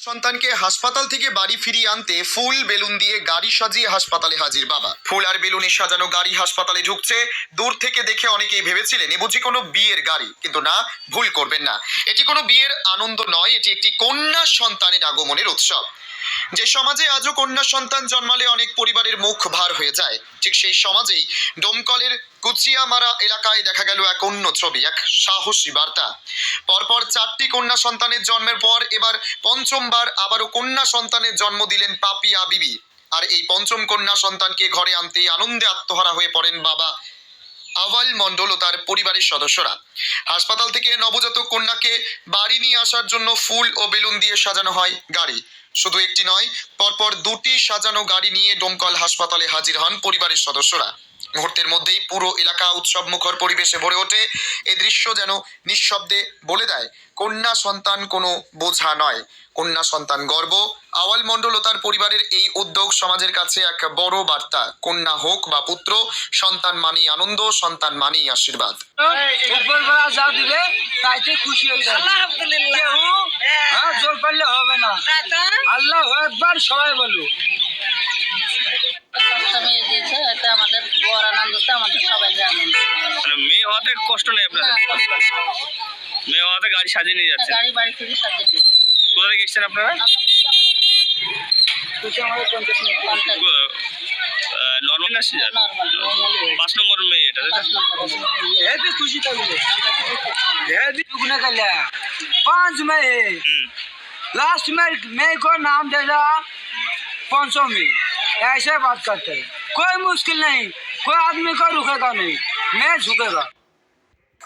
সন্তানকে হাসপাতাল থেকে বাড়ি ফিরিয়ে আনতে ফুল বেলুন দিয়ে গাড়ি সাজিয়ে হাসপাতালে হাজির বাবা। ফুল আর বেলুনে সাজানো গাড়ি হাসপাতালে ঢুকছে। দূর থেকে দেখে অনেকেই ভেবেছিলেন এ বুঝি কোনো বিয়ের গাড়ি, কিন্তু না, ভুল করবেন না। এটি কোনো বিয়ের আনন্দ নয়, এটি একটি কন্যা সন্তানের আগমনের উৎসব। যে সমাজে আজও কন্যা সন্তান জন্মালে অনেক পরিবারের মুখ ভার হয়ে যায়, ঠিক সেই সমাজেই ডোমকলের কুচিয়ামারা এলাকায় দেখা গেল এক অন্য ছবি, এক সাহসী বার্তা। পরপর 4টি কন্যা সন্তানের জন্মের পর এবার পঞ্চমবার আবারও কন্যা সন্তানের জন্ম দিলেন পাপিয়া বিবি। আর এই পঞ্চম কন্যা সন্তানকে ঘরে আনতেই আনন্দে আত্মহারা হয়ে পড়েন বাবা আওয়াল মণ্ডল ও তার পরিবারের সদস্যরা। হাসপাতাল থেকে নবজাতক কন্যাকে বাড়ি নিয়ে আসার জন্য ফুল ও বেলুন দিয়ে সাজানো হয় গাড়ি। শুধু একটি নয়, পরপর 2টি সাজানো গাড়ি নিয়ে ডোমকল হাসপাতালে হাজির হন পরিবারের সদস্যরা। মুহূর্তের মধ্যেই পুরো এলাকা উৎসব মুখর পরিবেশে ভরে ওঠে। এই দৃশ্য যেন নিঃশব্দে বলে দেয়, কন্যা সন্তান কোনো বোঝা নয়, কন্যা সন্তান গর্ব। আওয়াল মণ্ডল ও তার পরিবারের এই উদ্যোগ সমাজের কাছে এক বড় বার্তা। কন্যা হোক বা পুত্র, সন্তান মানেই আনন্দ, সন্তান মানেই আশীর্বাদ। উপরবেলা যা দিবে তাইতে খুশি হয়ে যাবে। কেউ জোর করলে হবে না। আল্লাহ একবার সবাই বলুক। দিয়েছে, এটা আমাদের বড় আনন্দ, আমাদের সবাই আনন্দ। মেয়ে হওয়াতে কষ্ট নেই আপনার? মেয়ে হওয়াতে গাড়ি সাজিয়ে নিয়ে যাচ্ছে? গাড়ি বাড়ি থেকে সাজিয়ে দিয়েছে। কোথা থেকে এসছেন আপনারা? নর্মাল না সিজার? 5 নম্বর মেয়ে এটা, তাই তো? খুশি থাকবে 5 मई लास्ट में मई को नाम देगा 500 में। ऐसे बात करते हैं, कोई मुश्किल नहीं, कोई आदमी को रुकेगा नहीं, मैं झुकेगा।